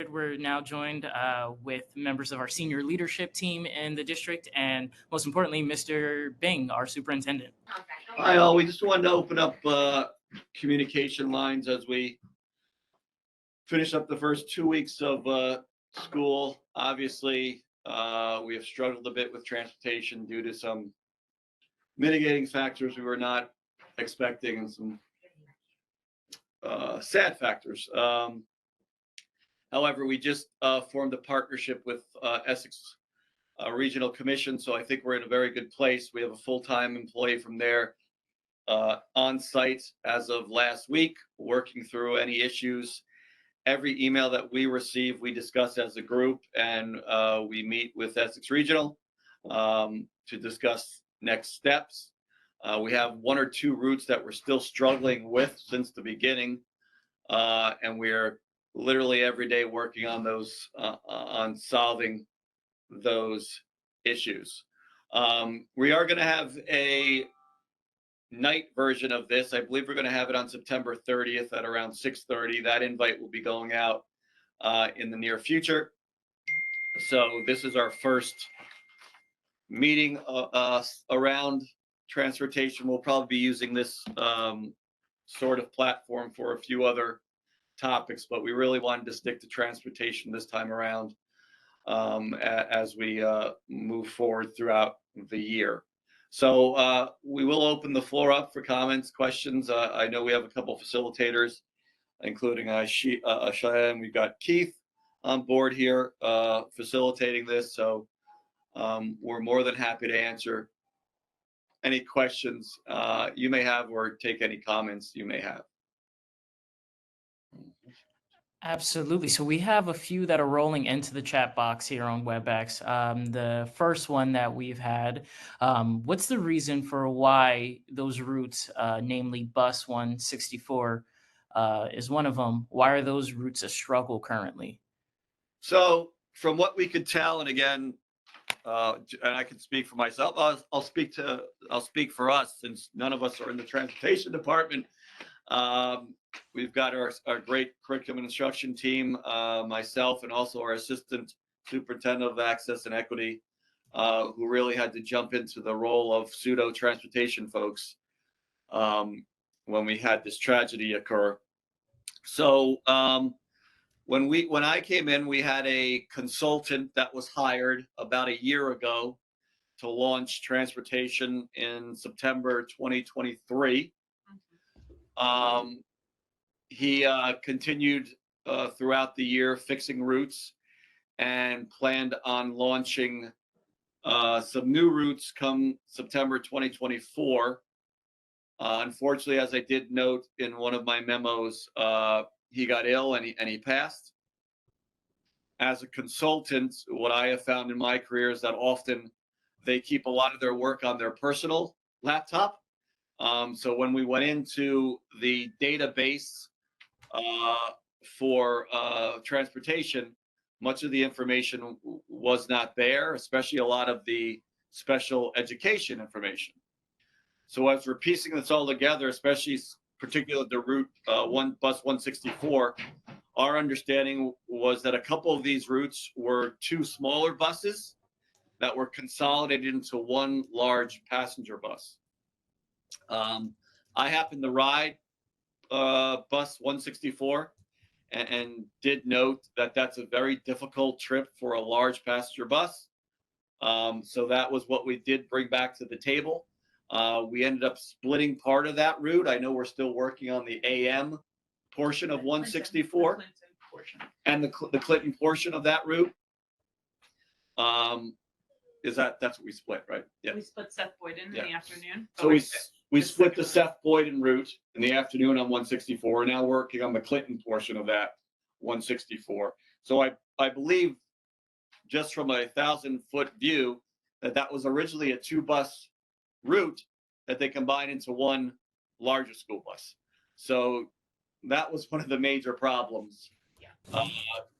said, we're now joined with members of our senior leadership team in the district, and most importantly, Mr. Bing, our superintendent. Hi, all. We just wanted to open up communication lines as we finish up the first 2 weeks of school. Obviously, we have struggled a bit with transportation due to some mitigating factors we were not expecting and some sad factors. However, we just formed a partnership with Essex Regional Commission, so I think we're in a very good place. We have a full-time employee from there on site as of last week, working through any issues. Every email that we receive, we discuss as a group, and we meet with Essex Regional to discuss next steps. We have 1 or 2 routes that we're still struggling with since the beginning, and we're literally every day working on those, on solving those issues. We are going to have a night version of this. I believe we're going to have it on September 30th at around 6:30. That invite will be going out in the near future. So this is our first meeting around transportation. We'll probably be using this sort of platform for a few other topics, but we really wanted to stick to transportation this time around as we move forward throughout the year. So we will open the floor up for comments, questions. I know we have a couple facilitators, including Cheyenne. We've got Keith on board here facilitating this. So we're more than happy to answer any questions you may have or take any comments you may have. Absolutely. So we have a few that are rolling into the chat box here on WebEx. The first one that we've had, what's the reason for why those routes, namely bus 164 is one of them, why are those routes a struggle currently? So from what we could tell, and again, and I can speak for myself, I'll speak for us since none of us are in the transportation department. We've got our great curriculum and instruction team, myself, and also our assistant superintendent of access and equity, who really had to jump into the role of pseudo transportation folks when we had this tragedy occur. So when I came in, we had a consultant that was hired about a year ago to launch transportation in September 2023. He continued throughout the year fixing routes and planned on launching some new routes come September 2024. Unfortunately, as I did note in one of my memos, he got ill and he passed. As a consultant, what I have found in my career is that often they keep a lot of their work on their personal laptop. So when we went into the database for transportation, much of the information was not there, especially a lot of the special education information. So as we're piecing this all together, especially particularly the route bus 164, our understanding was that a couple of these routes were 2 smaller buses that were consolidated into 1 large passenger bus. I happened to ride bus 164 and did note that that's a very difficult trip for a large passenger bus. So that was what we did bring back to the table. We ended up splitting part of that route. I know we're still working on the AM portion of 164 and the Clinton portion of that route. That's what we split, right? Yeah. We split Seth Boyden in the afternoon. So we split the Seth Boyden route in the afternoon on 164. We're now working on the Clinton portion of that 164. So I believe, just from a 1,000-foot view, that was originally a 2-bus route that they combined into 1 larger school bus. So that was one of the major problems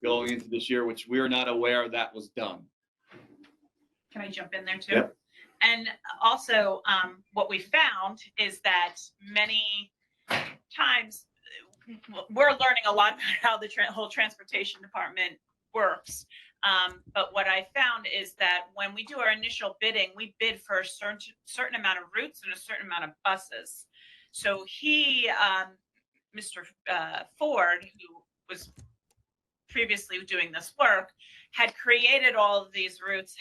going into this year, which we are not aware that was done. Can I jump in there too? Yep. And also, what we found is that many times we're learning a lot about how the whole transportation department works. But what I found is that when we do our initial bidding, we bid for a certain amount of routes and a certain amount of buses. So Mr. Ford, who was previously doing this work, had created all of these routes,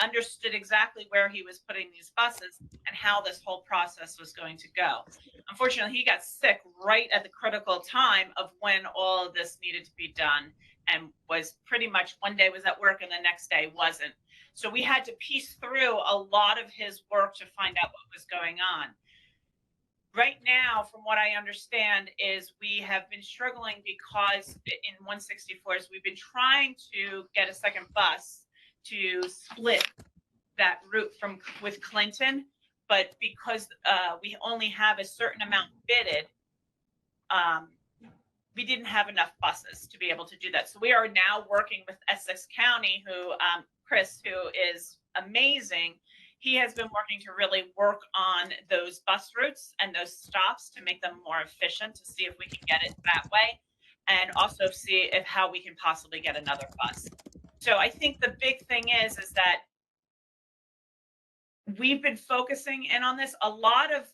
understood exactly where he was putting these buses and how this whole process was going to go. Unfortunately, he got sick right at the critical time of when all of this needed to be done, and was pretty much one day was at work and the next day wasn't. So we had to piece through a lot of his work to find out what was going on. Right now, from what I understand, is we have been struggling because in 164s, we've been trying to get a second bus to split that route with Clinton, but because we only have a certain amount bidded, we didn't have enough buses to be able to do that. So we are now working with Essex County, who Chris, who is amazing. He has been working to really work on those bus routes and those stops to make them more efficient, to see if we can get it that way, and also see how we can possibly get another bus. So I think the big thing is that we've been focusing in on this. A lot of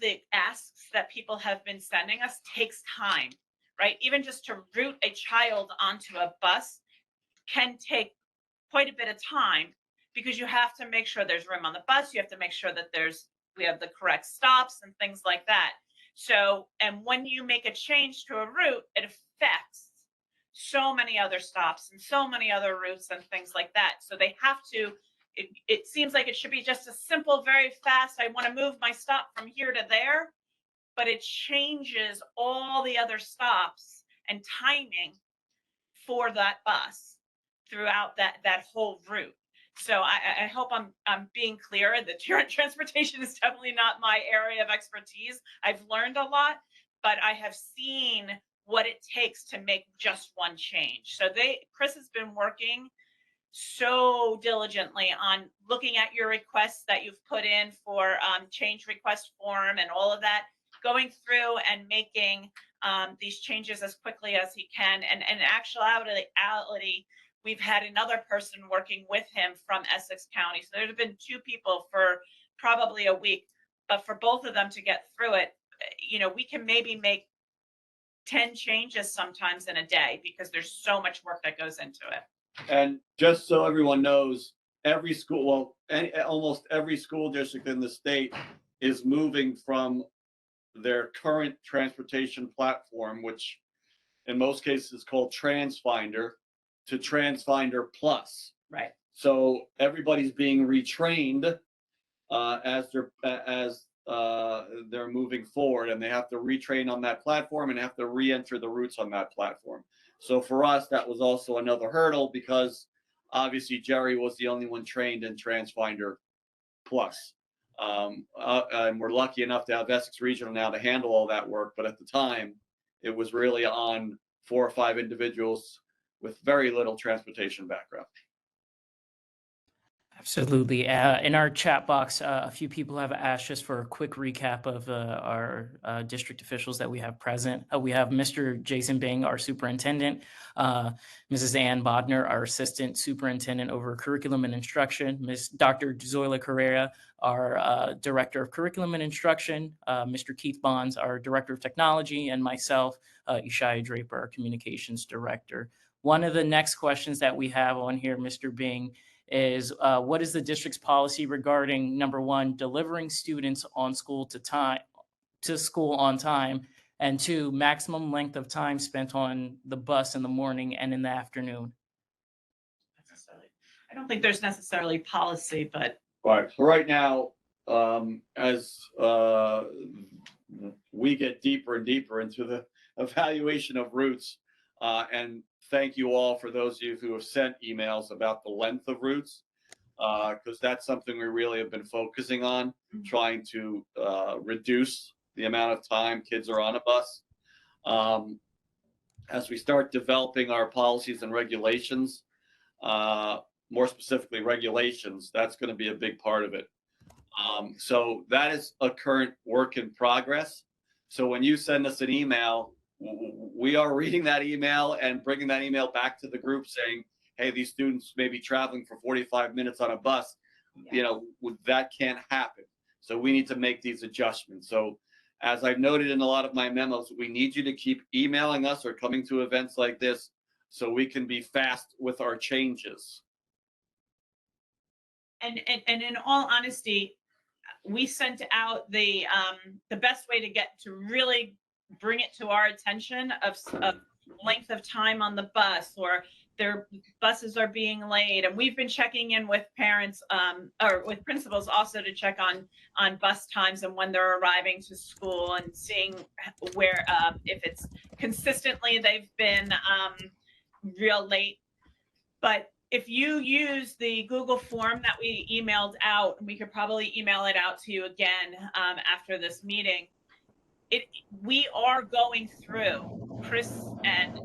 the asks that people have been sending us takes time, right? Even just to route a child onto a bus can take quite a bit of time, because you have to make sure there's room on the bus. You have to make sure that we have the correct stops and things like that. So, and when you make a change to a route, it affects so many other stops and so many other routes and things like that. So they have to, it seems like it should be just a simple, very fast, I want to move my stop from here to there, but it changes all the other stops and timing for that bus throughout that whole route. So I hope I'm being clear that transportation is definitely not my area of expertise. I've learned a lot, but I have seen what it takes to make just one change. So Chris has been working so diligently on looking at your requests that you've put in for change request form and all of that, going through and making these changes as quickly as he can. And in actuality, we've had another person working with him from Essex County. So there's been two people for probably a week, but for both of them to get through it, we can maybe make 10 changes sometimes in a day, because there's so much work that goes into it. And just so everyone knows, every school, almost every school district in the state is moving from their current transportation platform, which in most cases is called TransFinder, to TransFinder Plus. Right. So everybody's being retrained as they're moving forward, and they have to retrain on that platform and have to re-enter the routes on that platform. So for us, that was also another hurdle, because obviously Jerry was the only one trained in TransFinder Plus. And we're lucky enough to have Essex Regional now to handle all that work. But at the time, it was really on 4 or 5 individuals with very little transportation background. Absolutely. In our chat box, a few people have asked just for a quick recap of our district officials that we have present. We have Mr. Jason Bing, our superintendent, Mrs. Ann Bodner, our assistant superintendent over curriculum and instruction, Ms. Dr. Zoila Carrera, our director of curriculum and instruction, Mr. Keith Bonds, our director of technology, and myself, Ishaya Draper, our communications director. One of the next questions that we have on here, Mr. Bing, is what is the district's policy regarding, number one, delivering students on school to school on time, and 2, maximum length of time spent on the bus in the morning and in the afternoon? I don't think there's necessarily policy, but Right. So right now, as we get deeper and deeper into the evaluation of routes, and thank you all for those of you who have sent emails about the length of routes, because that's something we really have been focusing on, trying to reduce the amount of time kids are on a bus. As we start developing our policies and regulations, more specifically regulations, that's going to be a big part of it. So that is a current work in progress. So when you send us an email, we are reading that email and bringing that email back to the group saying, hey, these students may be traveling for 45 minutes on a bus. You know, that can't happen. So we need to make these adjustments. So as I've noted in a lot of my memos, we need you to keep emailing us or coming to events like this so we can be fast with our changes. And in all honesty, we sent out the best way to get to really bring it to our attention of length of time on the bus, or their buses are being late, and we've been checking in with parents or with principals also to check on bus times and when they're arriving to school, and seeing where if it's consistently they've been real late. But if you use the Google form that we emailed out, and we could probably email it out to you again after this meeting, we are going through, Chris and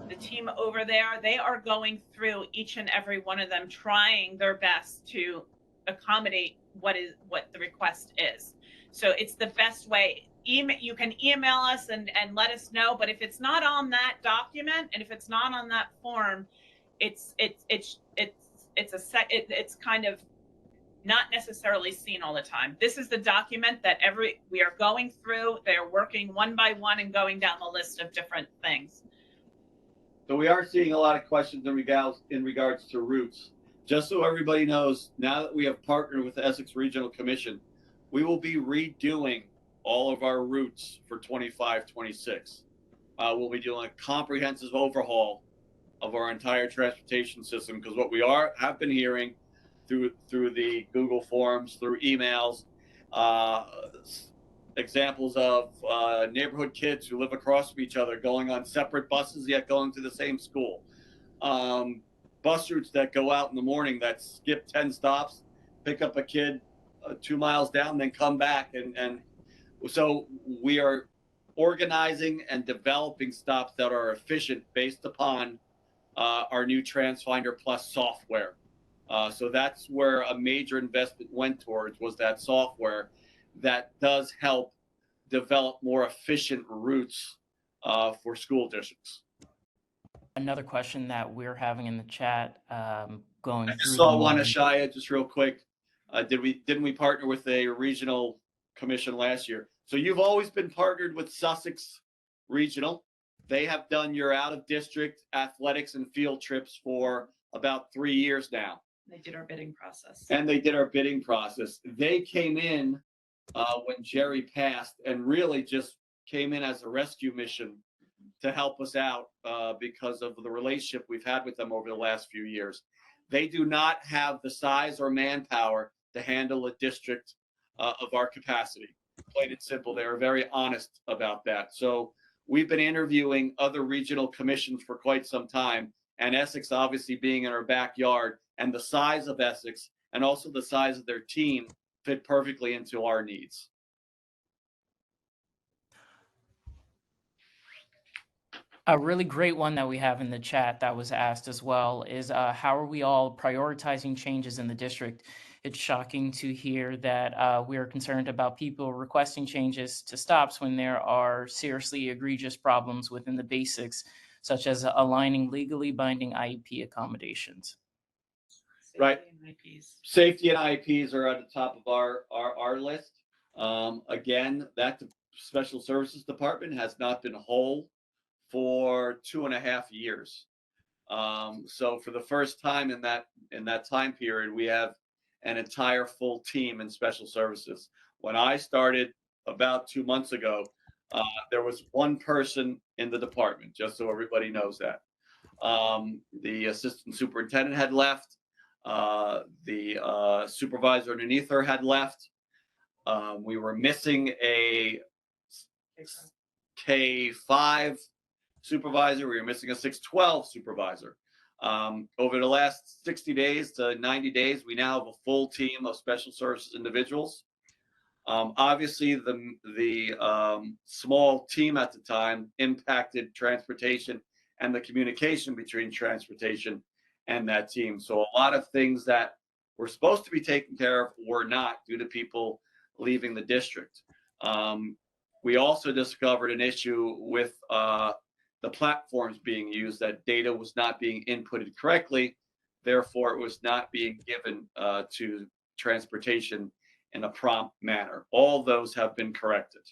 the team over there, they are going through each and every one of them, trying their best to accommodate what the request is. So it's the best way. You can email us and let us know, but if it's not on that document and if it's not on that form, it's kind of not necessarily seen all the time. This is the document that we are going through. They're working one by one and going down the list of different things. So we are seeing a lot of questions in regards to routes. Just so everybody knows, now that we have partnered with the Essex Regional Commission, we will be redoing all of our routes for 25-26. We'll be doing a comprehensive overhaul of our entire transportation system, because what we have been hearing through the Google Forms, through emails, examples of neighborhood kids who live across from each other going on separate buses yet going to the same school. Bus routes that go out in the morning that skip 10 stops, pick up a kid 2 miles down, then come back. And so we are organizing and developing stops that are efficient based upon our new TransFinder Plus software. So that's where a major investment went towards, was that software that does help develop more efficient routes for school districts. Another question that we're having in the chat, going I through just saw them one, all. Ashaya, just real quick. Didn't we partner with a regional commission last year? So you've always been partnered with Sussex Regional. They have done your out of district athletics and field trips for about 3 years now. They did our bidding process. And they did our bidding process. They came in when Jerry passed, and really just came in as a rescue mission to help us out because of the relationship we've had with them over the last few years. They do not have the size or manpower to handle a district of our capacity. Plain and simple. They are very honest about that. So we've been interviewing other regional commissions for quite some time, and Essex obviously being in our backyard, and the size of Essex and also the size of their team fit perfectly into our needs. A really great one that we have in the chat that was asked as well is how are we all prioritizing changes in the district? It's shocking to hear that we are concerned about people requesting changes to stops when there are seriously egregious problems within the basics, such as aligning legally binding IEP accommodations. Right. Safety and IEPs are at the top of our list. Again, that special services department has not been whole for 2.5 years. So for the first time in that time period, we have an entire full team in special services. When I started about 2 months ago, there was one person in the department, just so everybody knows that. The assistant superintendent had left. The supervisor underneath her had left. We were missing a K5 supervisor. We were missing a 612 supervisor. Over the last 60 days to 90 days, we now have a full team of special services individuals. Obviously, the small team at the time impacted transportation and the communication between transportation and that team. So a lot of things that were supposed to be taken care of were not, due to people leaving the district. We also discovered an issue with the platforms being used, that data was not being inputted correctly. Therefore, it was not being given to transportation in a prompt manner. All those have been corrected.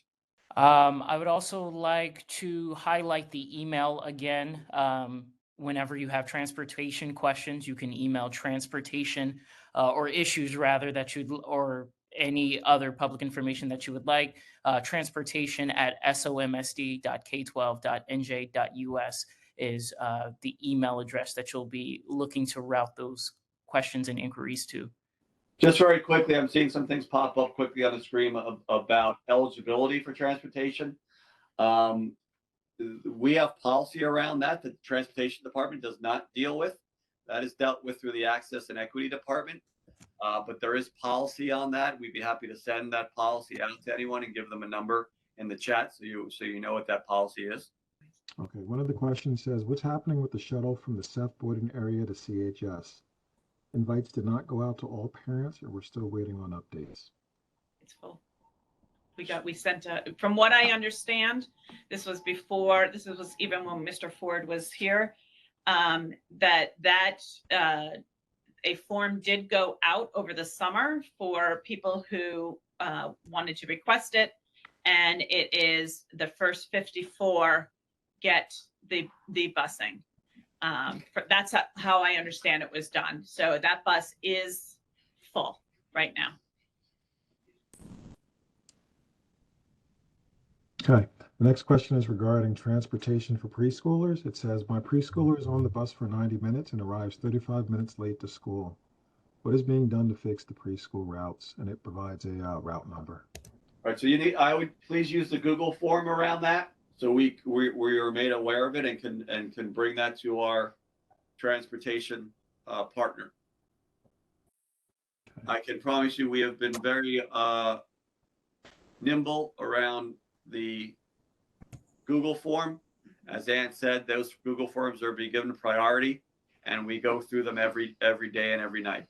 I would also like to highlight the email again. Whenever you have transportation questions, you can email transportation or issues rather that you'd or any other public information that you would like. Transportation at somsd.k12.nj.us is the email address that you'll be looking to route those questions and inquiries to. Just very quickly, I'm seeing some things pop up quickly on the screen about eligibility for transportation. We have policy around that the transportation department does not deal with. That is dealt with through the access and equity department. But there is policy on that. We'd be happy to send that policy out to anyone and give them a number in the chat so you know what that policy is. Okay, one of the questions says, what's happening with the shuttle from the Seth boarding area to CHS? Invites did not go out to all parents, or we're still waiting on updates? It's full. We sent from what I understand, this was even when Mr. Ford was here, that a form did go out over the summer for people who wanted to request it, and it is the first 54 get the busing. That's how I understand it was done. So that bus is full right now. Okay, the next question is regarding transportation for preschoolers. It says, my preschooler is on the bus for 90 minutes and arrives 35 minutes late to school. What is being done to fix the preschool routes? And it provides a route number. All right, so I would please use the Google form around that, so we are made aware of it and can bring that to our transportation partner. Okay. I can promise you we have been very nimble around the Google form. As Ann said, those Google forms are being given priority, and we go through them every day and every night.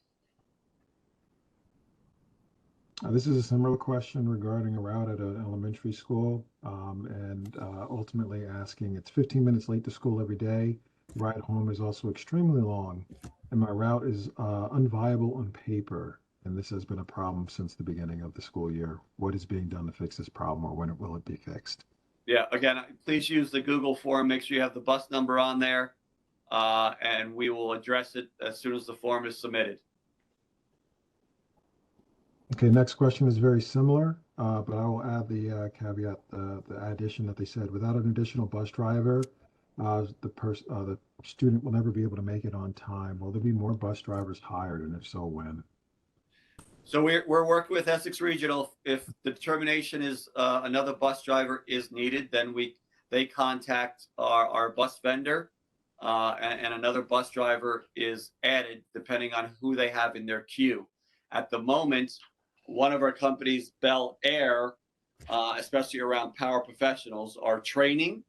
This is a similar question regarding a route at an elementary school, and ultimately asking, it's 15 minutes late to school every day. The ride home is also extremely long, and my route is unviable on paper. And this has been a problem since the beginning of the school year. What is being done to fix this problem, or when will it be fixed? Yeah, again, please use the Google form. Make sure you have the bus number on there, and we will address it as soon as the form is submitted. Okay, next question is very similar, but I will add the caveat, the addition that they said, without an additional bus driver, the student will never be able to make it on time. Will there be more bus drivers hired, and if so, when? So we're working with Essex Regional. If the determination is another bus driver is needed, then they contact our bus vendor, and another bus driver is added depending on who they have in their queue. At the moment, one of our companies, Bel Air, especially around paraprofessionals, are training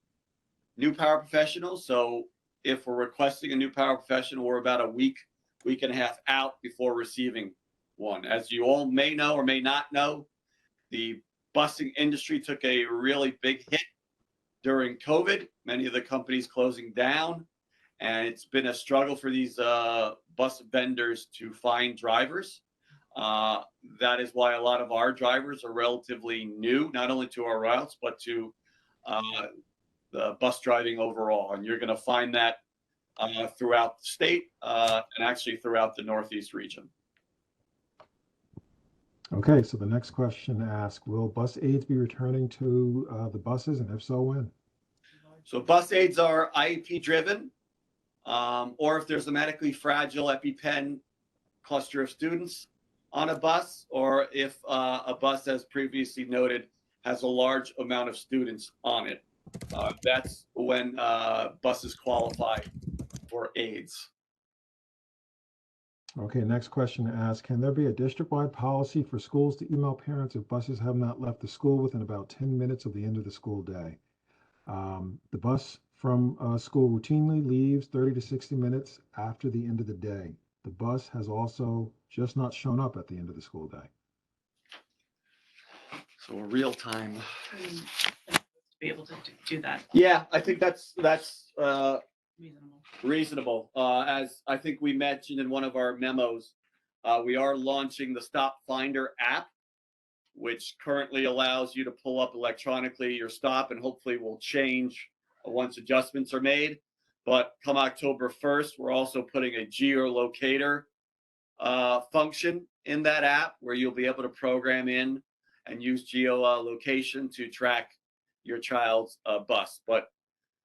new paraprofessionals. So if we're requesting a new paraprofessional, we're about a week and a half out before receiving one. As you all may know or may not know, the busing industry took a really big hit during COVID, many of the companies closing down, and it's been a struggle for these bus vendors to find drivers. That is why a lot of our drivers are relatively new, not only to our routes, but to the bus driving overall. And you're going to find that throughout the state and actually throughout the Northeast region. Okay, so the next question asks, will bus aids be returning to the buses, and if so, when? So bus aids are IEP driven, or if there's a medically fragile EpiPen cluster of students on a bus, or if a bus, as previously noted, has a large amount of students on it. That's when buses qualify for aids. Okay, next question asks, can there be a district-wide policy for schools to email parents if buses have not left the school within about 10 minutes of the end of the school day? The bus from school routinely leaves 30 to 60 minutes after the end of the day. The bus has also just not shown up at the end of the school day. So real time. To be able to do that. Yeah, I think that's Reasonable. reasonable. As I think we mentioned in one of our memos, we are launching the StopFinder app, which currently allows you to pull up electronically your stop, and hopefully will change once adjustments are made. But come October 1st, we're also putting a geolocator function in that app where you'll be able to program in and use geolocation to track your child's bus. But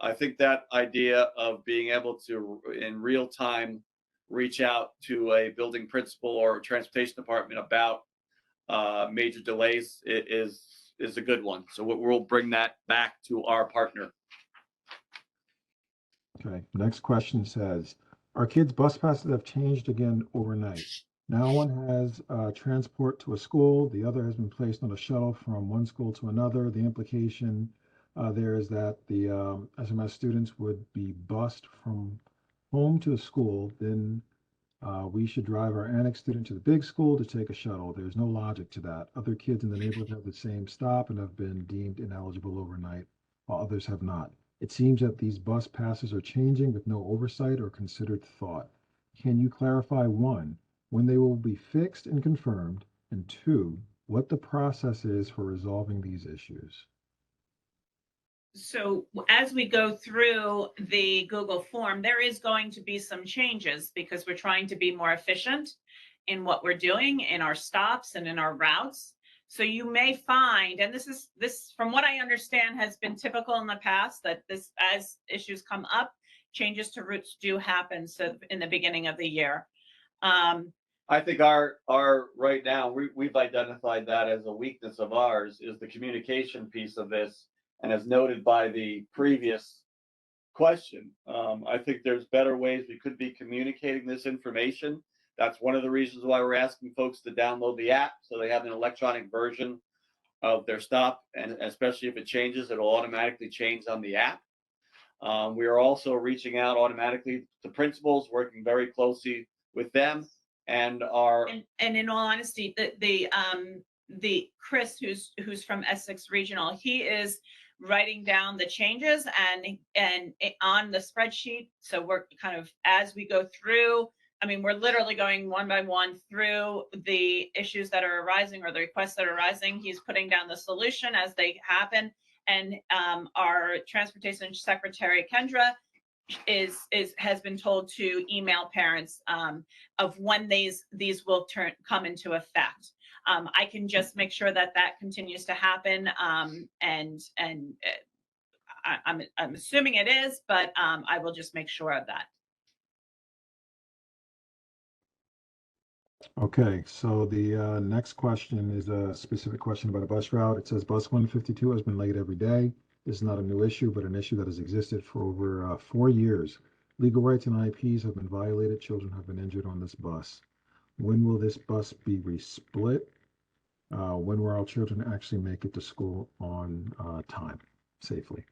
I think that idea of being able to, in real time, reach out to a building principal or a transportation department about major delays is a good one. So we'll bring that back to our partner. Okay, next question says, our kids' bus passes have changed again overnight. Now one has transport to a school, the other has been placed on a shuttle from one school to another. The implication there is that the SMS students would be bused from home to the school, then we should drive our annex student to the big school to take a shuttle. There's no logic to that. Other kids in the neighborhood have the same stop and have been deemed ineligible overnight, while others have not. It seems that these bus passes are changing with no oversight or considered thought. Can you clarify, one, when they will be fixed and confirmed, and two, what the process is for resolving these issues? So as we go through the Google form, there is going to be some changes because we're trying to be more efficient in what we're doing in our stops and in our routes. So you may find, and this from what I understand has been typical in the past, that this, as issues come up, changes to routes do happen. So in the beginning of the year. I think our right now we've identified that as a weakness of ours is the communication piece of this. And as noted by the previous question, I think there's better ways we could be communicating this information. That's one of the reasons why we're asking folks to download the app so they have an electronic version of their stop, and especially if it changes, it'll automatically change on the app. We are also reaching out automatically to principals, working very closely with them, and our and in all honesty, the Chris who's from Essex Regional, he is writing down the changes and on the spreadsheet. So we're kind of, as we go through, I mean, we're literally going one by one through the issues that are arising or the requests that are arising. He's putting down the solution as they happen. And our transportation secretary, Kendra, has been told to email parents of when these will come into effect. I can just make sure that continues to happen, and I'm assuming it is, but I will just make sure of that. Okay, so the next question is a specific question about a bus route. It says bus 152 has been late every day. This is not a new issue, but an issue that has existed for over 4 years. Legal rights and IEPs have been violated. Children have been injured on this bus. When will this bus be resplit? When will our children actually make it to school on time, safely?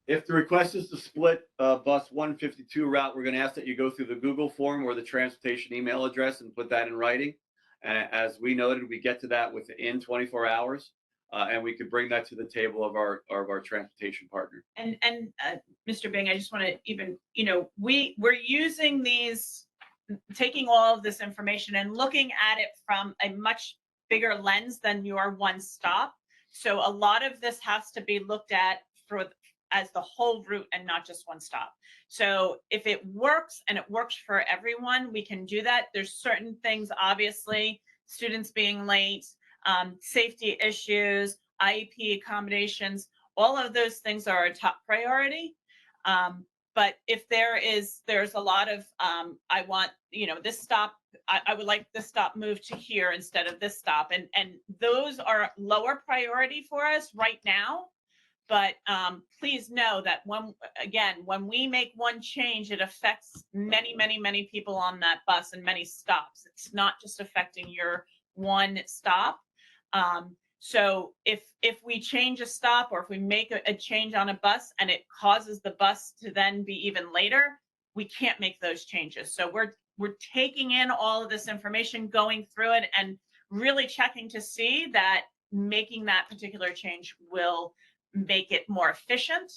If the request is to split bus 152 route, we're going to ask that you go through the Google form or the transportation email address and put that in writing. And as we noted, we get to that within 24 hours, and we could bring that to the table of our transportation partner. And Mr. Bing, I just want to even, we're using taking all of this information and looking at it from a much bigger lens than your one stop. So a lot of this has to be looked at as the whole route and not just one stop. So if it works and it works for everyone, we can do that. There's certain things, obviously, students being late, safety issues, IEP accommodations, all of those things are a top priority. But if there's a lot of, I want, this stop, I would like this stop moved to here instead of this stop. And those are lower priority for us right now. But please know that when we make one change, it affects many, many, many people on that bus and many stops. It's not just affecting your one stop. So if we change a stop or if we make a change on a bus and it causes the bus to then be even later, we can't make those changes. So we're taking in all of this information, going through it, and really checking to see that making that particular change will make it more efficient.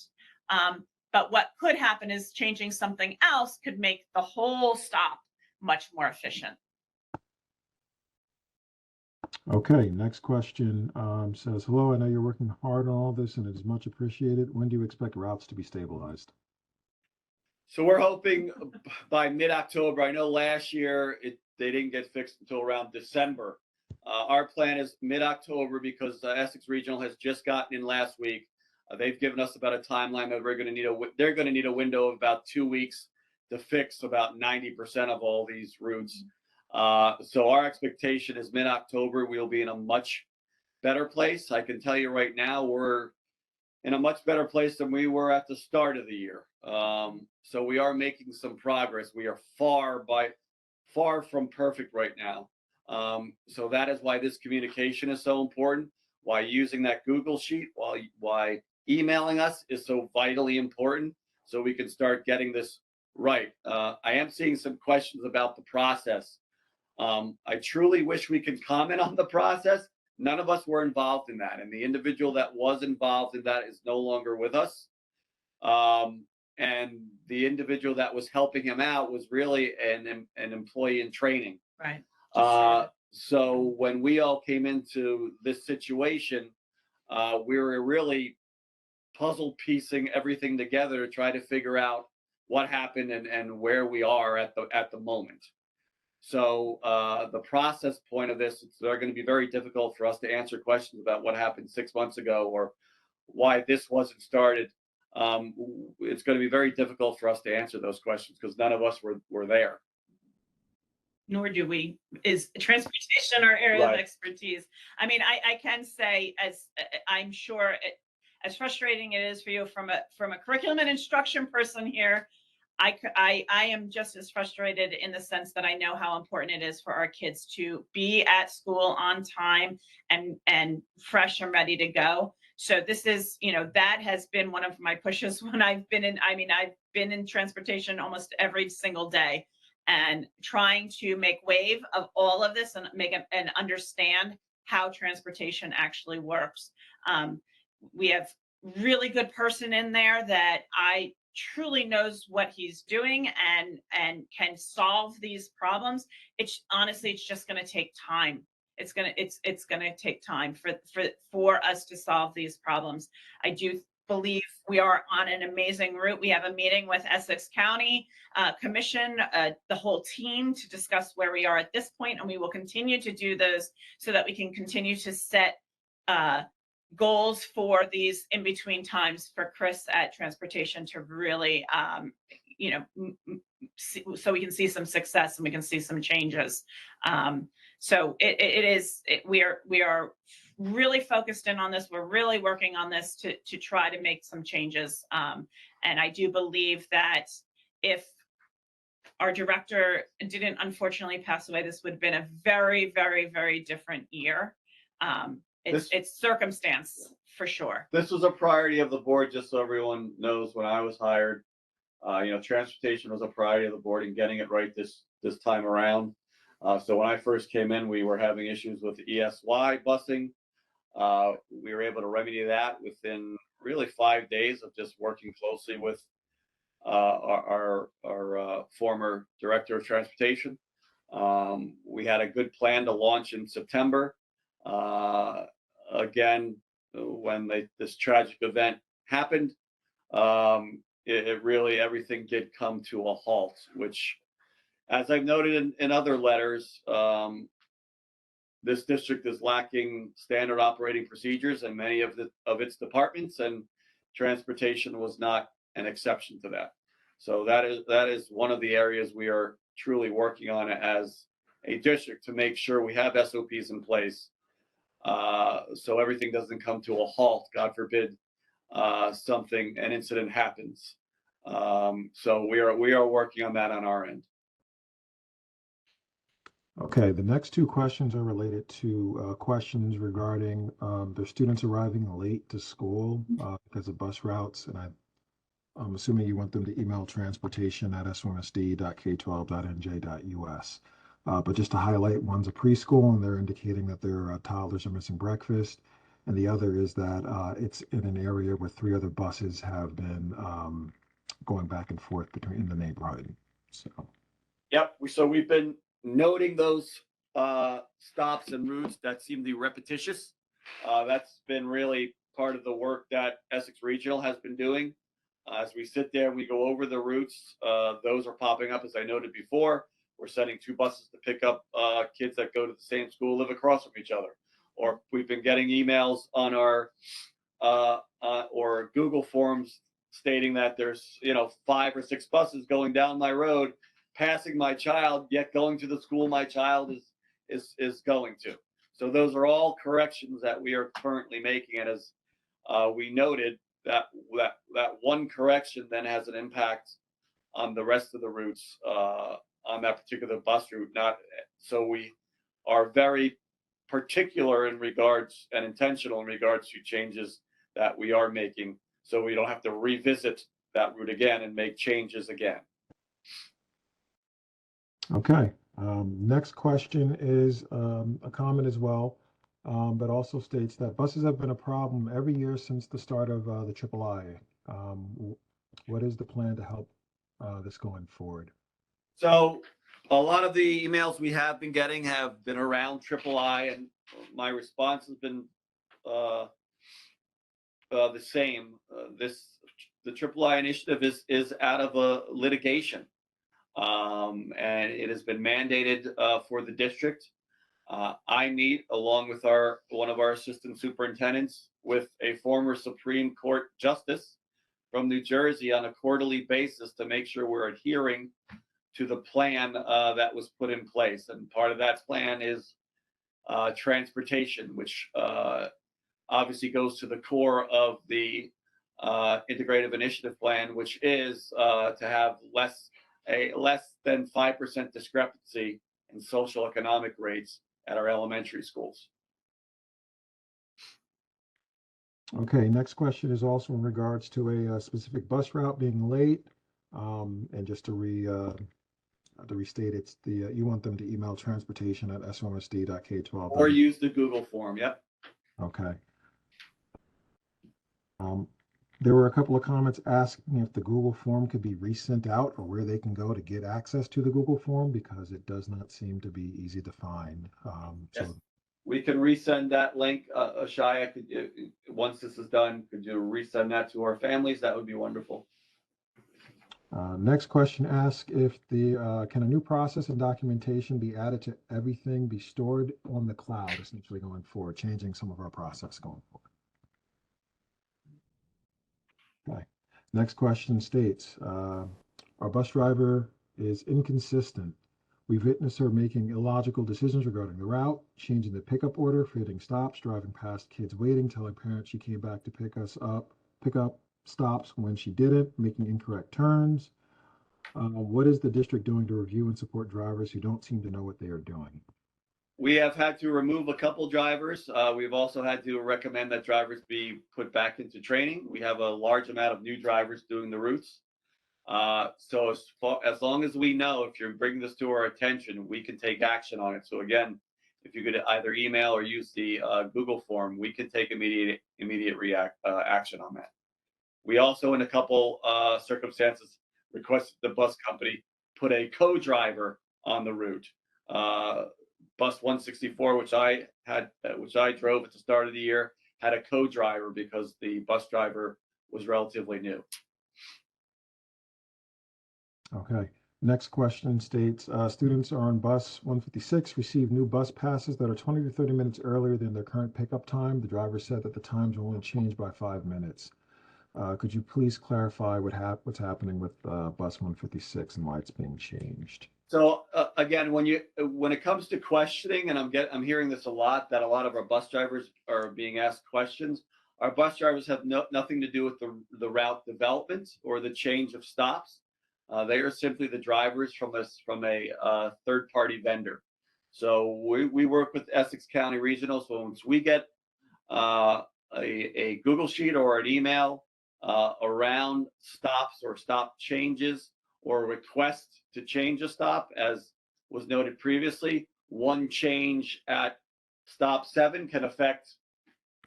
But what could happen is changing something else could make the whole stop much more efficient. Okay, next question says, hello, I know you're working hard on all this and it is much appreciated. When do you expect routes to be stabilized? So we're hoping by mid-October. I know last year they didn't get fixed until around December. Our plan is mid-October because Essex Regional has just gotten in last week. They've given us about a timeline that they're going to need a window of about 2 weeks to fix about 90% of all these routes. So our expectation is mid-October we'll be in a much better place. I can tell you right now we're in a much better place than we were at the start of the year. So we are making some progress. We are far from perfect right now. So that is why this communication is so important. Why using that Google sheet, why emailing us is so vitally important, so we can start getting this right. I am seeing some questions about the process. I truly wish we could comment on the process. None of us were involved in that, and the individual that was involved in that is no longer with us. And the individual that was helping him out was really an employee in training. Right. So when we all came into this situation, we were really puzzle piecing everything together to try to figure out what happened and where we are at the moment. So the process point of this, it's going to be very difficult for us to answer questions about what happened 6 months ago or why this wasn't started. It's going to be very difficult for us to answer those questions because none of us were there. Nor do we. Is transportation our area Right. of expertise? I mean, I can say, as I'm sure, as frustrating it is for you from a curriculum and instruction person here, I am just as frustrated in the sense that I know how important it is for our kids to be at school on time and fresh and ready to go. So this is, that has been one of my pushes when I've been in transportation almost every single day and trying to make wave of all of this and and understand how transportation actually works. We have really good person in there that I truly knows what he's doing and can solve these problems. It's just going to take time. It's going to take time for us to solve these problems. I do believe we are on an amazing route. We have a meeting with Essex County Commission, the whole team, to discuss where we are at this point, and we will continue to do those so that we can continue to set goals for these in between times for Chris at transportation to really, so we can see some success and we can see some changes. So we are really focused in on this. We're really working on this to try to make some changes. And I do believe that if our director didn't unfortunately pass away, this would have been a very, very, very different year. It's circumstance for sure. This was a priority of the board, just so everyone knows. When I was hired, transportation was a priority of the board in getting it right this time around. So when I first came in, we were having issues with ESY busing. We were able to remedy that within really 5 days of just working closely with our former director of transportation. We had a good plan to launch in September. Again, when this tragic event happened, it really, everything did come to a halt, which, as I've noted in other letters, this district is lacking standard operating procedures in many of its departments, and transportation was not an exception to that. So that is one of the areas we are truly working on as a district to make sure we have SOPs in place, so everything doesn't come to a halt. God forbid an incident happens. So we are working on that on our end. Okay, the next two questions are related to questions regarding the students arriving late to school because of bus routes, and I'm assuming you want them to email transportation@smsd.k12.nj.us. But just to highlight, one's a preschool and they're indicating that their toddlers are missing breakfast. And the other is that it's in an area where 3 other buses have been going back and forth between in the neighborhood. So, Yep. So we've been noting those stops and routes that seem to be repetitious. That's been really part of the work that Essex Regional has been doing. As we sit there, we go over the routes. Those are popping up, as I noted before. We're sending 2 buses to pick up kids that go to the same school, live across from each other. Or we've been getting emails on our or Google Forms stating that there's 5 or 6 buses going down my road, passing my child, yet going to the school my child is going to. So those are all corrections that we are currently making, and as we noted, that one correction then has an impact on the rest of the routes on that particular bus route. Not so we are very particular in regards and intentional in regards to changes that we are making, so we don't have to revisit that route again and make changes again. okay. Next question is a comment as well, but also states that buses have been a problem every year since the start of the III. What is the plan to help this going forward? So a lot of the emails we have been getting have been around III, and my response has been the same. The III initiative is out of a litigation, and it has been mandated for the district. I meet along with one of our assistant superintendents with a former Supreme Court justice from New Jersey on a quarterly basis to make sure we're adhering to the plan that was put in place. And part of that plan is transportation, which obviously goes to the core of the integrative initiative plan, which is to have less than 5% discrepancy in social economic rates at our elementary schools. Okay, next question is also in regards to a specific bus route being late. And just to restate, it's you want them to email transportation@somsd.k12. Or use the Google form. Yep. Okay. There were a couple of comments asking if the Google form could be resent out or where they can go to get access to the Google form because it does not seem to be easy to find. Yes. So We can resend that link. Shia, once this is done, could you resend that to our families? That would be wonderful. next question asks if can a new process and documentation be added to everything be stored on the cloud, essentially going forward, changing some of our process going forward. Okay. Next question states, our bus driver is inconsistent. We've witnessed her making illogical decisions regarding the route, changing the pickup order, forgetting stops, driving past kids waiting, telling parents she came back to pick up stops when she didn't, making incorrect turns. What is the district doing to review and support drivers who don't seem to know what they are doing? We have had to remove a couple drivers. We've also had to recommend that drivers be put back into training. We have a large amount of new drivers doing the routes. So as long as we know, if you're bringing this to our attention, we can take action on it. So again, if you could either email or use the Google form, we can take immediate action on that. We also, in a couple circumstances, requested the bus company put a co-driver on the route. Bus 164, which I drove at the start of the year, had a co-driver because the bus driver was relatively new. Okay. Next question states, students are on bus 156 receive new bus passes that are 20 to 30 minutes earlier than their current pickup time. The driver said that the times will only change by 5 minutes. Could you please clarify what's happening with bus 156 and why it's being changed? So again, when it comes to questioning, and I'm hearing this a lot, that a lot of our bus drivers are being asked questions. Our bus drivers have nothing to do with the route development or the change of stops. They are simply the drivers from a third-party vendor. So we work with Essex County Regional. So once we get a Google sheet or an email around stops or stop changes or request to change a stop, as was noted previously, one change at stop 7 can affect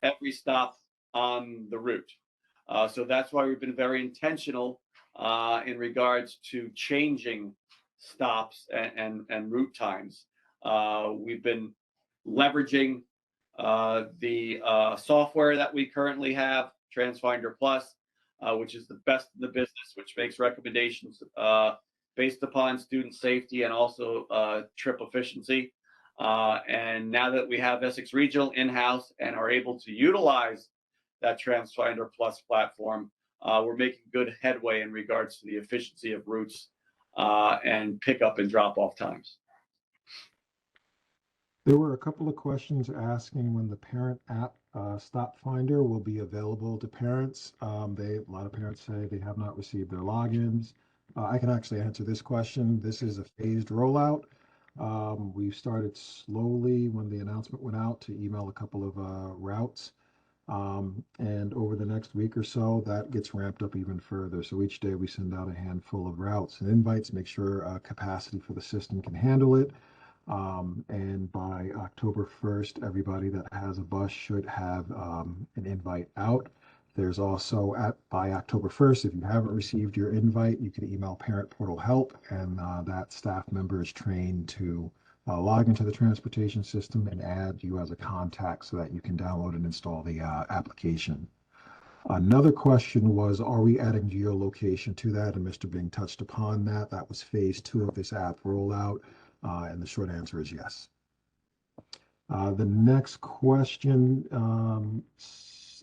every stop on the route. So that's why we've been very intentional in regards to changing stops and route times. We've been leveraging the software that we currently have, TransFinder Plus, which is the best in the business, which makes recommendations based upon student safety and also trip efficiency. And now that we have Essex Regional in-house and are able to utilize that TransFinder Plus platform, we're making good headway in regards to the efficiency of routes and pickup and drop-off times. There were a couple of questions asking when the parent app StopFinder will be available to parents. A lot of parents say they have not received their logins. I can actually answer this question. This is a phased rollout. We've started slowly when the announcement went out to email a couple of routes. And over the next week or so, that gets ramped up even further. So each day we send out a handful of routes and invites, make sure capacity for the system can handle it. And by October 1st, everybody that has a bus should have an invite out. There's also by October 1st, if you haven't received your invite, you can email Parent Portal Help, and that staff member is trained to log into the transportation system and add you as a contact so that you can download and install the application. Another question was, are we adding geolocation to that? And Mr. Bing touched upon that. That was phase 2 of this app rollout. And the short answer is yes. The next question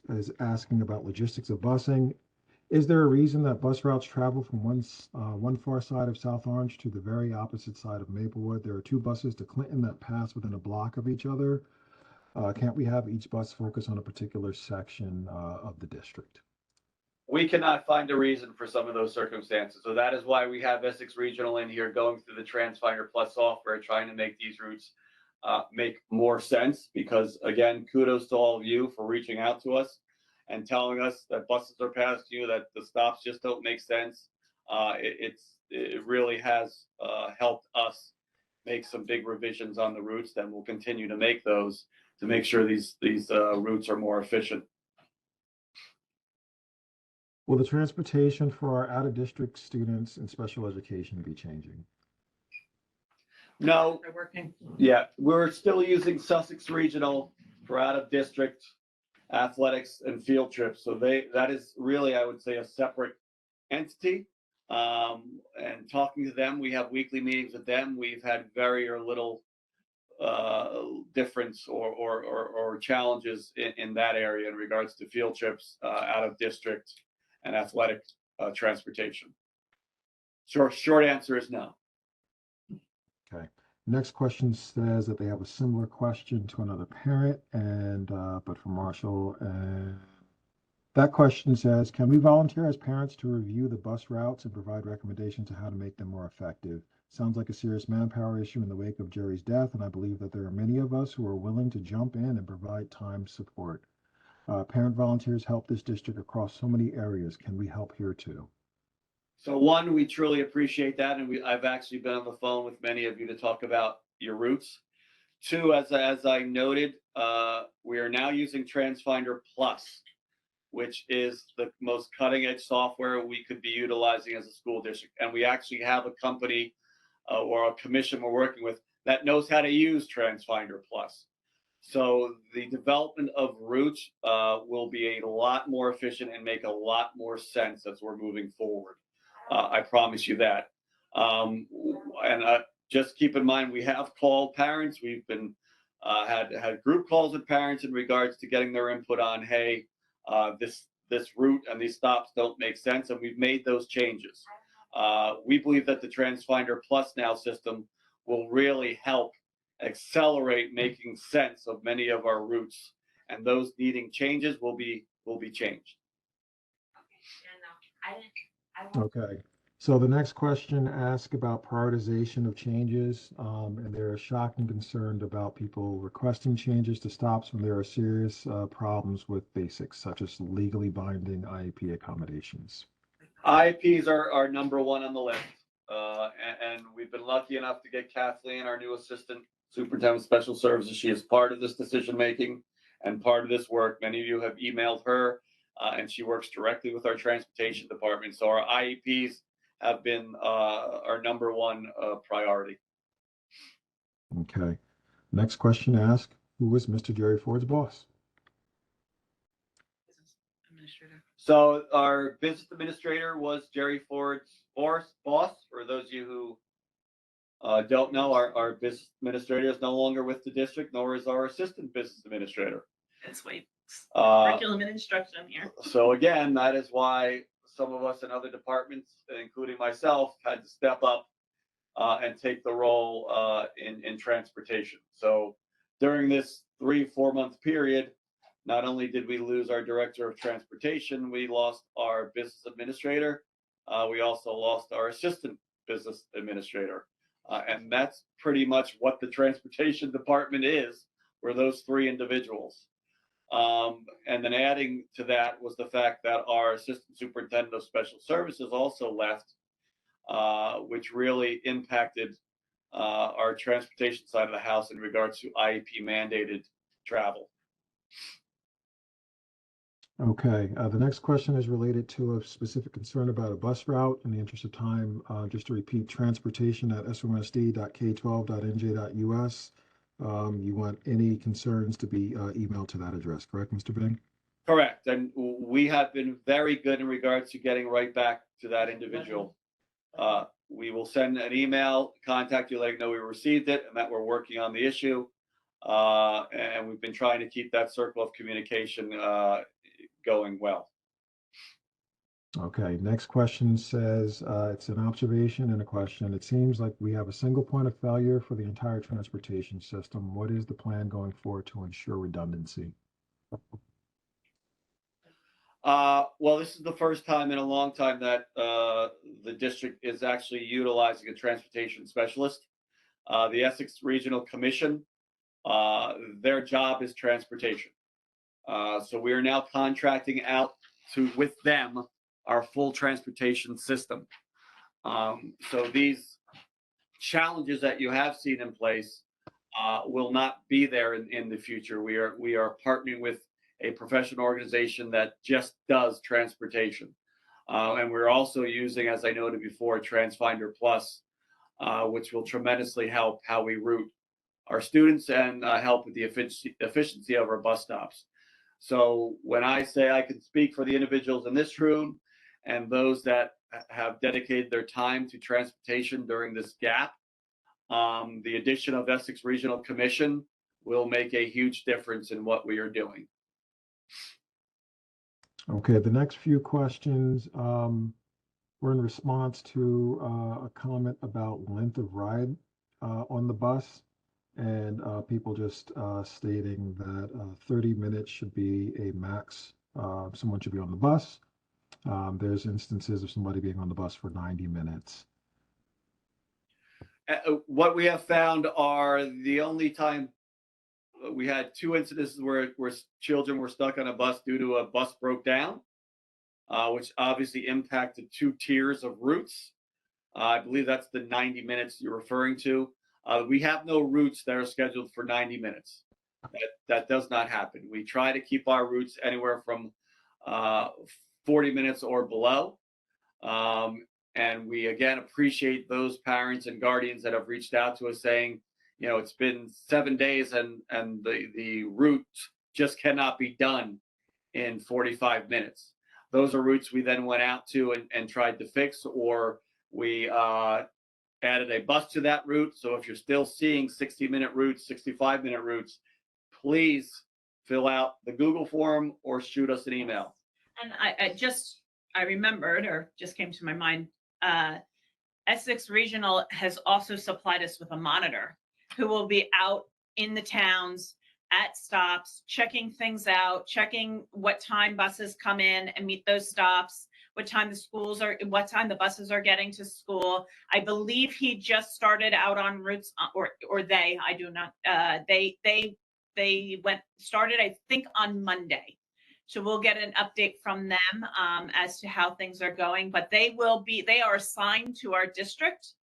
is asking about logistics of busing. Is there a reason that bus routes travel from one far side of South Orange to the very opposite side of Maplewood? There are 2 buses to Clinton that pass within a block of each other. Can't we have each bus focus on a particular section of the district? We cannot find a reason for some of those circumstances. So that is why we have Essex Regional in here going through the TransFinder Plus software, trying to make these routes make more sense. Because again, kudos to all of you for reaching out to us and telling us that buses are past you, that the stops just don't make sense. It really has helped us make some big revisions on the routes, and we'll continue to make those to make sure these routes are more efficient. Will the transportation for our out-of-district students in special education be changing? No. They're working. Yeah, we're still using Sussex Regional for out-of-district athletics and field trips. So that is really, I would say, a separate entity. And talking to them, we have weekly meetings with them. We've had very or little difference or challenges in that area in regards to field trips out of district and athletic transportation. Short answer is no. Okay. Next question says that they have a similar question to another parent, and but for Marshall. And that question says, can we volunteer as parents to review the bus routes and provide recommendations on how to make them more effective? Sounds like a serious manpower issue in the wake of Jerry's death, and I believe that there are many of us who are willing to jump in and provide time support. Parent volunteers help this district across so many areas. Can we help here too? So one, we truly appreciate that, and I've actually been on the phone with many of you to talk about your routes. 2, as I noted, we are now using TransFinder Plus, which is the most cutting edge software we could be utilizing as a school district. And we actually have a company or a commission we're working with that knows how to use TransFinder Plus. So the development of routes will be a lot more efficient and make a lot more sense as we're moving forward. I promise you that. And just keep in mind, we have called parents. We've been had group calls with parents in regards to getting their input on, hey, this route and these stops don't make sense, and we've made those changes. We believe that the TransFinder Plus now system will really help accelerate making sense of many of our routes, and those needing changes will be changed. Okay. So the next question asks about prioritization of changes, and they're shocked and concerned about people requesting changes to stops when there are serious problems with basics, such as legally binding IEP accommodations. IEPs are number one on the list. and we've been lucky enough to get Kathleen, our new assistant superintendent of special services. She is part of this decision making and part of this work. Many of you have emailed her, and she works directly with our transportation department. So our IEPs have been our number one priority. Okay. Next question asked, who was Mr. Jerry Ford's boss? Administrator. So our business administrator was Jerry Ford's boss. For those of you who don't know, our business administrator is no longer with the district, nor is our assistant business administrator. That's why Uh, curriculum and instruction here. So again, that is why some of us in other departments, including myself, had to step up and take the role in transportation. So during this 3-4 month period, not only did we lose our director of transportation, we lost our business administrator. We also lost our assistant business administrator. And that's pretty much what the transportation department is, for those 3 individuals. And then adding to that was the fact that our assistant superintendent of special services also left, which really impacted our transportation side of the house in regards to IEP mandated travel. Okay, the next question is related to a specific concern about a bus route. In the interest of time, just to repeat, transportation@somsd.k12.nj.us. You want any concerns to be emailed to that address, correct, Mr. Bing? Correct. And we have been very good in regards to getting right back to that individual. We will send an email, contact you, letting know we received it and that we're working on the issue. And we've been trying to keep that circle of communication going well. Okay, next question says, it's an observation and a question. It seems like we have a single point of failure for the entire transportation system. What is the plan going forward to ensure redundancy? Well, this is the first time in a long time that the district is actually utilizing a transportation specialist. The Essex Regional Commission, their job is transportation. So we are now contracting out with them our full transportation system. So these challenges that you have seen in place will not be there in the future. We are partnering with a professional organization that just does transportation. And we're also using, as I noted before, StopFinder Plus, which will tremendously help how we route our students and help with the efficiency of our bus stops. So when I say I can speak for the individuals in this room and those that have dedicated their time to transportation during this gap, the addition of Essex Regional Commission will make a huge difference in what we are doing. Okay, the next few questions were in response to a comment about length of ride on the bus, and people just stating that 30 minutes should be a max. Someone should be on the bus. There's instances of somebody being on the bus for 90 minutes. What we have found are the only time we had 2 incidences where children were stuck on a bus due to a bus broke down, which obviously impacted 2 tiers of routes. I believe that's the 90 minutes you're referring to. We have no routes that are scheduled for 90 minutes. That does not happen. We try to keep our routes anywhere from 40 minutes or below. And we again appreciate those parents and guardians that have reached out to us saying, you know, it's been 7 days and the route just cannot be done in 45 minutes. Those are routes we then went out to and tried to fix, or we added a bus to that route. So if you're still seeing 60-minute routes, 65-minute routes, please fill out the Google form or shoot us an email. And I remembered, or just came to my mind, Essex Regional has also supplied us with a monitor who will be out in the towns at stops, checking things out, checking what time buses come in and meet those stops, what time the buses are getting to school. I believe he just started out on routes, or they, I do not, they started, I think, on Monday. So we'll get an update from them as to how things are going, but they are assigned to our district,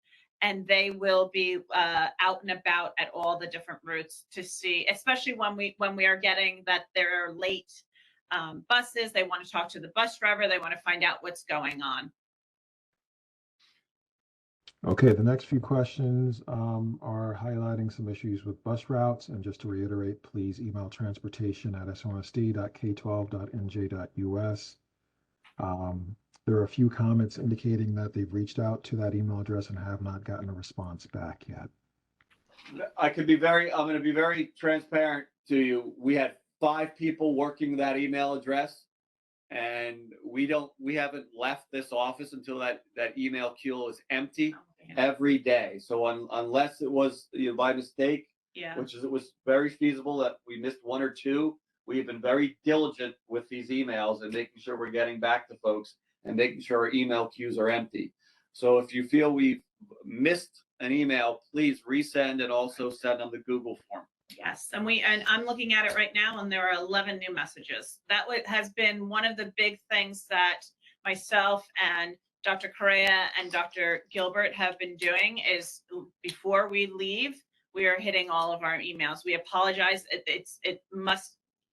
and they will be out and about at all the different routes to see, especially when we are getting that there are late buses. They want to talk to the bus driver. They want to find out what's going on. Okay, the next few questions are highlighting some issues with bus routes. And just to reiterate, please email transportation@somsd.k12.nj.us. There are a few comments indicating that they've reached out to that email address and have not gotten a response back yet. I'm going to be very transparent to you. We had 5 people working that email address, and we haven't left this office until that email queue is empty every day. So unless it was by mistake, which is, it was very feasible that we missed 1 or 2, we've been very diligent with these emails and making sure we're getting back to folks and making sure our email queues are empty. So if you feel we've missed an email, please resend and also send on the Google form. Yes, and I'm looking at it right now, and there are 11 new messages. That has been one of the big things that myself and Dr. Correa and Dr. Gilbert have been doing is before we leave, we are hitting all of our emails. We apologize.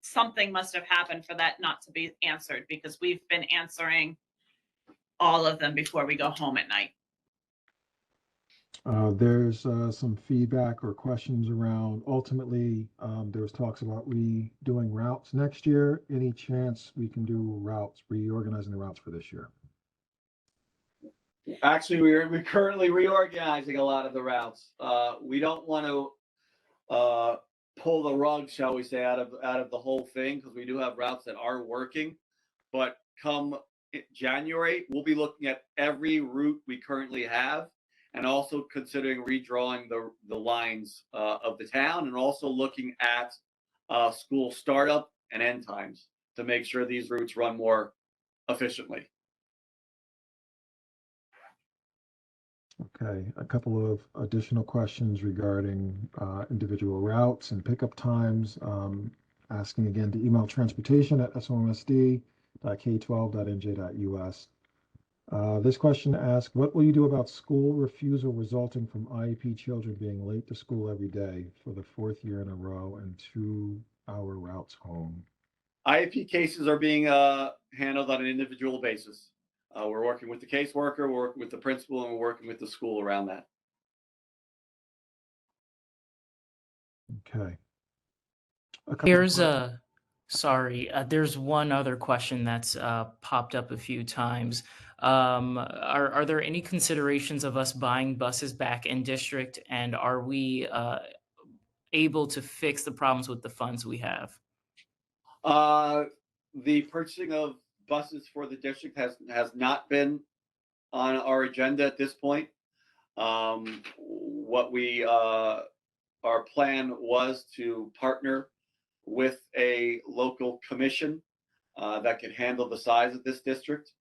Something must have happened for that not to be answered, because we've been answering all of them before we go home at night. There's some feedback or questions around, ultimately, there was talks about redoing routes next year. Any chance we can do routes, reorganizing the routes for this year? Actually, we're currently reorganizing a lot of the routes. We don't want to pull the rug, shall we say, out of the whole thing, because we do have routes that are working. But come January, we'll be looking at every route we currently have, and also considering redrawing the lines of the town, and also looking at school startup and end times to make sure these routes run more efficiently. Okay, a couple of additional questions regarding individual routes and pickup times. Asking again to email transportation@somsd.k12.nj.us. This question asks, what will you do about school refusal resulting from IEP children being late to school every day for the 4th year in a row and 2-hour routes home? IEP cases are being handled on an individual basis. We're working with the caseworker, we're working with the principal, and we're working with the school around that. Okay. There's one other question that's popped up a few times. Are there any considerations of us buying buses back in district, and are we able to fix the problems with the funds we have? The purchasing of buses for the district has not been on our agenda at this point. What our plan was to partner with a local commission that could handle the size of this district.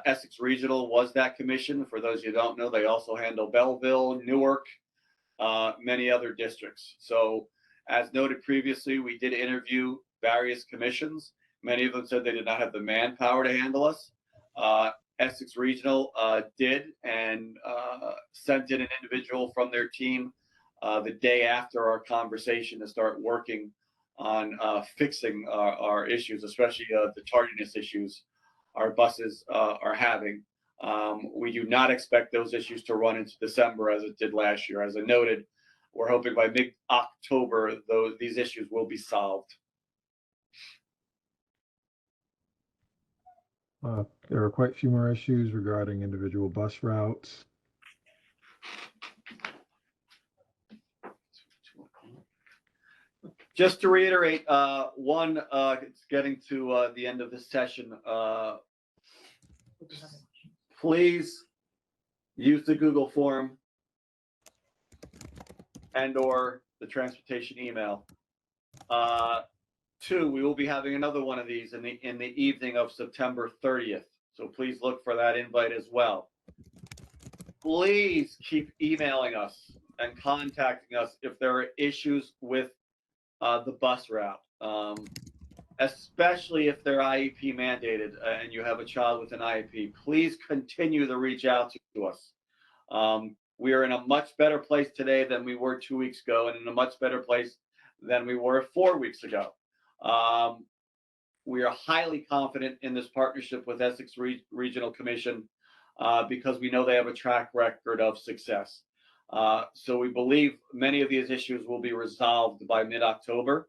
Essex Regional was that commission. For those who don't know, they also handle Belleville, Newark, many other districts. So as noted previously, we did interview various commissions. Many of them said they did not have the manpower to handle us. Essex Regional did, and sent in an individual from their team the day after our conversation to start working on fixing our issues, especially the tardiness issues our buses are having. We do not expect those issues to run into December as it did last year. As I noted, we're hoping by mid-October these issues will be solved. There are quite a few more issues regarding individual bus routes. Just to reiterate, one, it's getting to the end of this session. Please use the Google form and/or the transportation email. 2, we will be having another one of these in the evening of September 30th. So please look for that invite as well. Please keep emailing us and contacting us if there are issues with the bus route. especially if they're IEP mandated and you have a child with an IEP, please continue to reach out to us. We are in a much better place today than we were 2 weeks ago, and in a much better place than we were 4 weeks ago. We are highly confident in this partnership with Essex Regional Commission because we know they have a track record of success. So we believe many of these issues will be resolved by mid-October.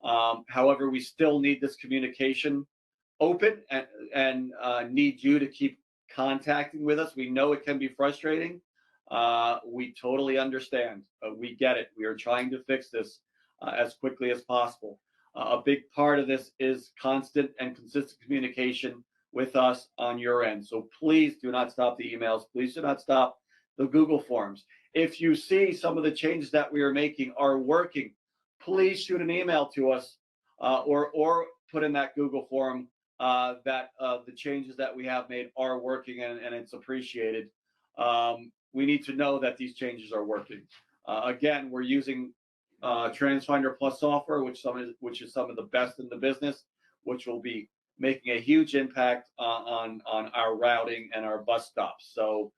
However, we still need this communication open and need you to keep contacting with us. We know it can be frustrating. We totally understand. We get it. We are trying to fix this as quickly as possible. A big part of this is constant and consistent communication with us on your end. So please do not stop the emails. Please do not stop the Google Forms. If you see some of the changes that we are making are working, please shoot an email to us or put in that Google form that the changes that we have made are working and it's appreciated. We need to know that these changes are working. Again, we're using TransFinder Plus software, which is some of the best in the business, which will be making a huge impact on our routing and our bus stops. So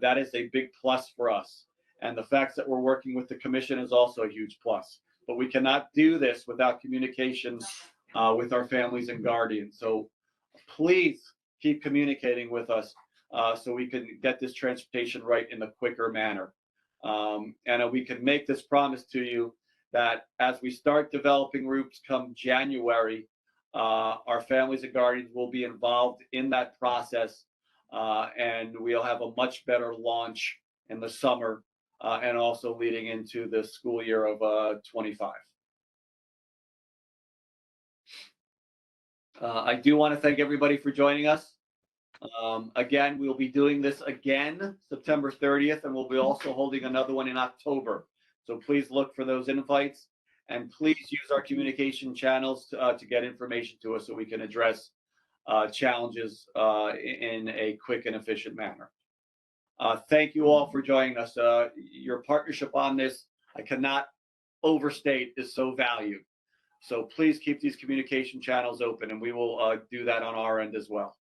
that is a big plus for us. And the fact that we're working with the commission is also a huge plus. But we cannot do this without communication with our families and guardians. So please keep communicating with us so we can get this transportation right in a quicker manner. And we can make this promise to you that as we start developing routes come January, our families and guardians will be involved in that process, and we'll have a much better launch in the summer and also leading into the school year of 25. I do want to thank everybody for joining us. Again, we'll be doing this again September 30th, and we'll be also holding another one in October. So please look for those invites, and please use our communication channels to get information to us so we can address challenges in a quick and efficient manner. Thank you all for joining us. Your partnership on this, I cannot overstate, is so valued. So please keep these communication channels open, and we will do that on our end as well.